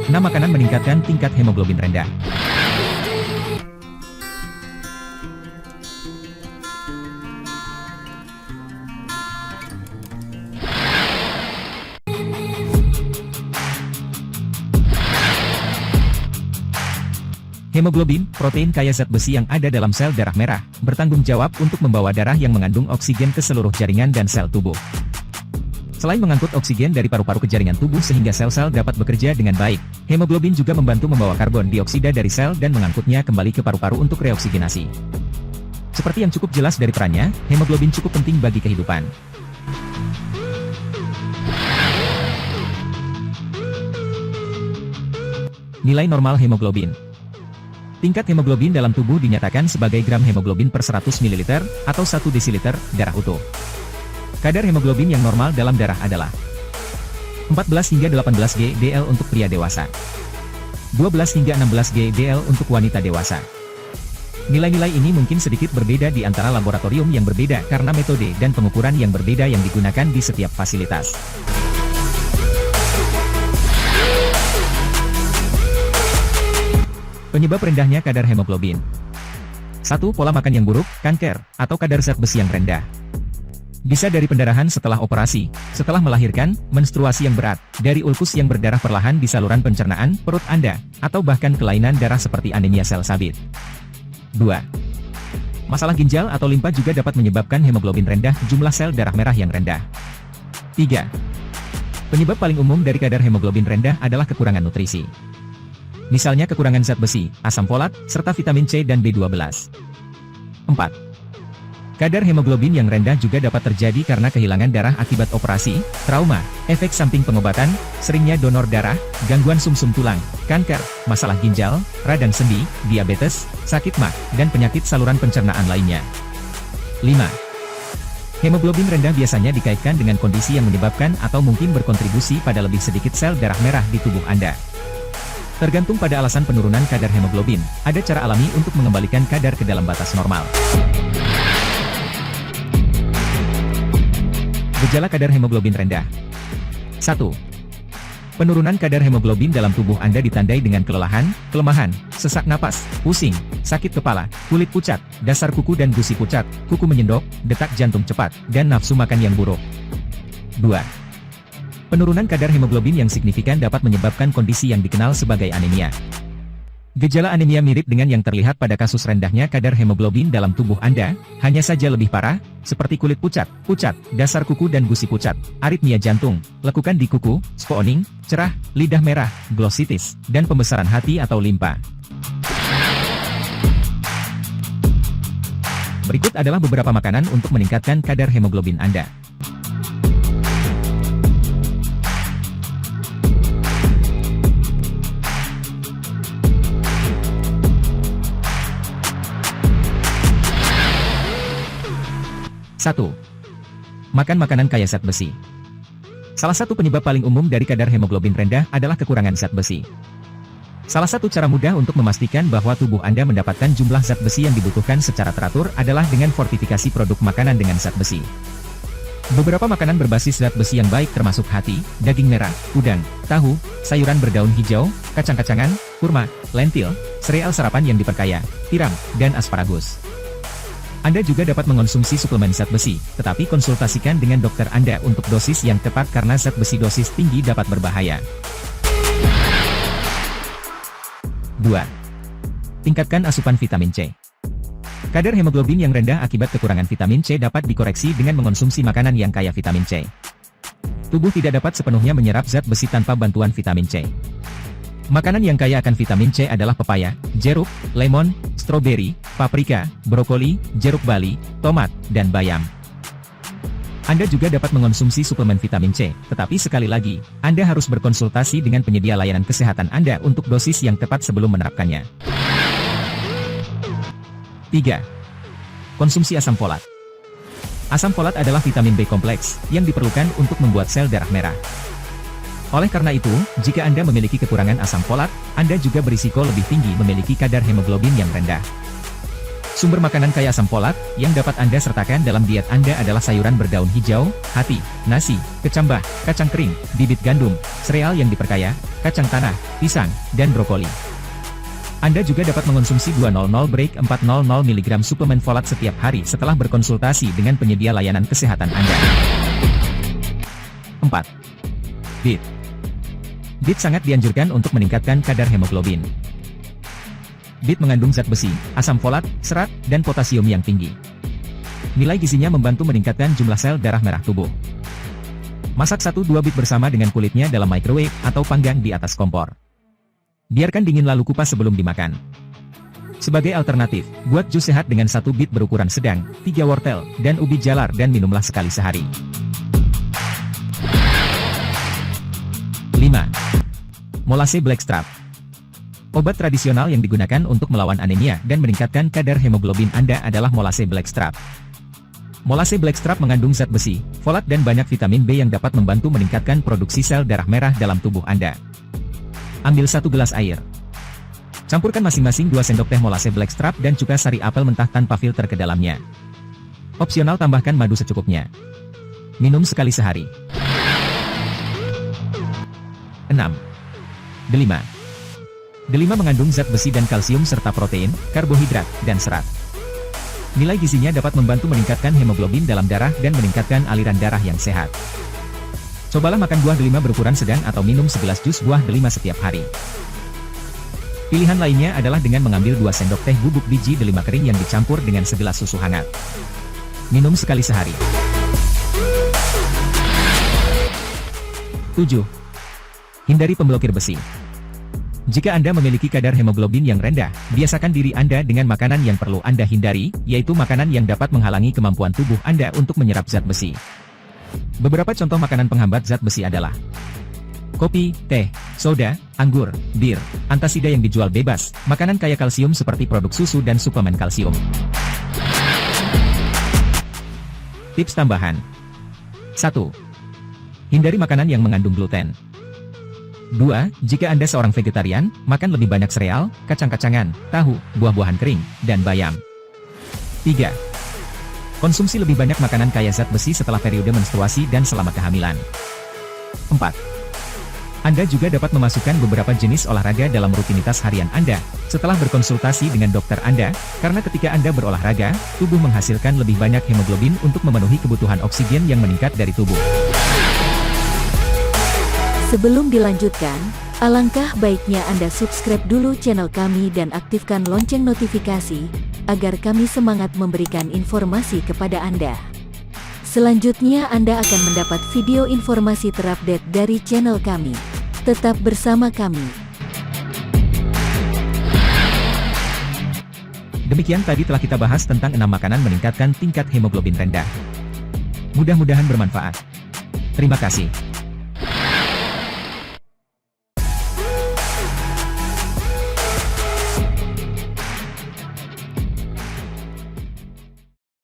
6 makanan meningkatkan tingkat hemoglobin rendah. Hemoglobin, protein kaya zat besi yang ada dalam sel darah merah, bertanggung jawab untuk membawa darah yang mengandung oksigen ke seluruh jaringan dan sel tubuh. Selain mengangkut oksigen dari paru-paru ke jaringan tubuh sehingga sel-sel dapat bekerja dengan baik, hemoglobin juga membantu membawa karbon dioksida dari sel dan mengangkutnya kembali ke paru-paru untuk reoksigenasi. Seperti yang cukup jelas dari perannya, hemoglobin cukup penting bagi kehidupan. Nilai normal hemoglobin. Tingkat hemoglobin dalam tubuh dinyatakan sebagai gram hemoglobin per 100 ml, atau 1 desiliter, darah utuh. Kadar hemoglobin yang normal dalam darah adalah 14 hingga 18 Gdl untuk pria dewasa, 12 hingga 16 Gdl untuk wanita dewasa. Nilai-nilai ini mungkin sedikit berbeda di antara laboratorium yang berbeda karena metode dan pengukuran yang berbeda yang digunakan di setiap fasilitas. Penyebab rendahnya kadar hemoglobin. 1. Pola makan yang buruk, kanker, atau kadar zat besi yang rendah. Bisa dari pendarahan setelah operasi, setelah melahirkan, menstruasi yang berat, dari ulkus yang berdarah perlahan di saluran pencernaan, perut Anda, atau bahkan kelainan darah seperti anemia sel sabit. 2. Masalah ginjal atau limpa juga dapat menyebabkan hemoglobin rendah, jumlah sel darah merah yang rendah. 3. Penyebab paling umum dari kadar hemoglobin rendah adalah kekurangan nutrisi. Misalnya kekurangan zat besi, asam folat, serta vitamin C dan B12. 4. Kadar hemoglobin yang rendah juga dapat terjadi karena kehilangan darah akibat operasi, trauma, efek samping pengobatan, seringnya donor darah, gangguan sumsum tulang, kanker, masalah ginjal, radang sendi, diabetes, sakit MA, dan penyakit saluran pencernaan lainnya. 5. Hemoglobin rendah biasanya dikaitkan dengan kondisi yang menyebabkan atau mungkin berkontribusi pada lebih sedikit sel darah merah di tubuh Anda. Tergantung pada alasan penurunan kadar hemoglobin, ada cara alami untuk mengembalikan kadar ke dalam batas normal. Gejala kadar hemoglobin rendah. 1. Penurunan kadar hemoglobin dalam tubuh Anda ditandai dengan kelelahan, kelemahan, sesak napas, pusing, sakit kepala, kulit pucat, dasar kuku dan gusi pucat, kuku menyendok, detak jantung cepat, dan nafsu makan yang buruk. 2. Penurunan kadar hemoglobin yang signifikan dapat menyebabkan kondisi yang dikenal sebagai anemia. Gejala anemia mirip dengan yang terlihat pada kasus rendahnya kadar hemoglobin dalam tubuh Anda, hanya saja lebih parah, seperti kulit pucat, dasar kuku dan gusi pucat, aritmia jantung, lekukan di kuku, spooning, cerah, lidah merah, glossitis, dan pembesaran hati atau limpa. Berikut adalah beberapa makanan untuk meningkatkan kadar hemoglobin Anda. 1. Makan makanan kaya zat besi. Salah satu penyebab paling umum dari kadar hemoglobin rendah adalah kekurangan zat besi. Salah satu cara mudah untuk memastikan bahwa tubuh Anda mendapatkan jumlah zat besi yang dibutuhkan secara teratur adalah dengan fortifikasi produk makanan dengan zat besi. Beberapa makanan berbasis zat besi yang baik termasuk hati, daging merah, udang, tahu, sayuran berdaun hijau, kacang-kacangan, kurma, lentil, sereal sarapan yang diperkaya, tiram, dan asparagus. Anda juga dapat mengonsumsi suplemen zat besi, tetapi konsultasikan dengan dokter Anda untuk dosis yang tepat karena zat besi dosis tinggi dapat berbahaya. 2. Tingkatkan asupan vitamin C. Kadar hemoglobin yang rendah akibat kekurangan vitamin C dapat dikoreksi dengan mengonsumsi makanan yang kaya vitamin C. Tubuh tidak dapat sepenuhnya menyerap zat besi tanpa bantuan vitamin C. Makanan yang kaya akan vitamin C adalah pepaya, jeruk, lemon, stroberi, paprika, brokoli, jeruk bali, tomat, dan bayam. Anda juga dapat mengonsumsi suplemen vitamin C, tetapi sekali lagi, Anda harus berkonsultasi dengan penyedia layanan kesehatan Anda untuk dosis yang tepat sebelum menerapkannya. 3. Konsumsi asam folat. Asam folat adalah vitamin B kompleks, yang diperlukan untuk membuat sel darah merah. Oleh karena itu, jika Anda memiliki kekurangan asam folat, Anda juga berisiko lebih tinggi memiliki kadar hemoglobin yang rendah. Sumber makanan kaya asam folat, yang dapat Anda sertakan dalam diet Anda adalah sayuran berdaun hijau, hati, nasi, kecambah, kacang kering, bibit gandum, sereal yang diperkaya, kacang tanah, pisang, dan brokoli. Anda juga dapat mengonsumsi 200 break 400 mg suplemen folat setiap hari setelah berkonsultasi dengan penyedia layanan kesehatan Anda. 4. Beet. Beet sangat dianjurkan untuk meningkatkan kadar hemoglobin. Beet mengandung zat besi, asam folat, serat, dan potasium yang tinggi. Nilai gizinya membantu meningkatkan jumlah sel darah merah tubuh. Masak 1-2 beet bersama dengan kulitnya dalam microwave atau panggang di atas kompor. Biarkan dingin lalu kupas sebelum dimakan. Sebagai alternatif, buat jus sehat dengan 1 beet berukuran sedang, 3 wortel, dan ubi jalar dan minumlah sekali sehari. 5. Molase Blackstrap. Obat tradisional yang digunakan untuk melawan anemia dan meningkatkan kadar hemoglobin Anda adalah molase Blackstrap. Molase Blackstrap mengandung zat besi, folat dan banyak vitamin B yang dapat membantu meningkatkan produksi sel darah merah dalam tubuh Anda. Ambil 1 gelas air. Campurkan masing-masing 2 sendok teh molase Blackstrap dan cuka sari apel mentah tanpa filter ke dalamnya. Opsional tambahkan madu secukupnya. Minum sekali sehari. 6. Delima. Delima mengandung zat besi dan kalsium serta protein, karbohidrat, dan serat. Nilai gizinya dapat membantu meningkatkan hemoglobin dalam darah dan meningkatkan aliran darah yang sehat. Cobalah makan buah delima berukuran sedang atau minum segelas jus buah delima setiap hari. Pilihan lainnya adalah dengan mengambil 2 sendok teh bubuk biji delima kering yang dicampur dengan segelas susu hangat. Minum sekali sehari. 7. Hindari pemblokir besi. Jika Anda memiliki kadar hemoglobin yang rendah, biasakan diri Anda dengan makanan yang perlu Anda hindari, yaitu makanan yang dapat menghalangi kemampuan tubuh Anda untuk menyerap zat besi. Beberapa contoh makanan penghambat zat besi adalah kopi, teh, soda, anggur, bir, antasida yang dijual bebas, makanan kaya kalsium seperti produk susu dan suplemen kalsium. Tips tambahan. 1. Hindari makanan yang mengandung gluten. 2. Jika Anda seorang vegetarian, makan lebih banyak sereal, kacang-kacangan, tahu, buah-buahan kering, dan bayam. 3. Konsumsi lebih banyak makanan kaya zat besi setelah periode menstruasi dan selama kehamilan. 4. Anda juga dapat memasukkan beberapa jenis olahraga dalam rutinitas harian Anda, setelah berkonsultasi dengan dokter Anda, karena ketika Anda berolahraga, tubuh menghasilkan lebih banyak hemoglobin untuk memenuhi kebutuhan oksigen yang meningkat dari tubuh. Sebelum dilanjutkan, alangkah baiknya Anda subscribe dulu channel kami dan aktifkan lonceng notifikasi, agar kami semangat memberikan informasi kepada Anda. Selanjutnya Anda akan mendapat video informasi terupdate dari channel kami. Tetap bersama kami. Demikian tadi telah kita bahas tentang 6 makanan meningkatkan tingkat hemoglobin rendah. Mudah-mudahan bermanfaat. Terima kasih.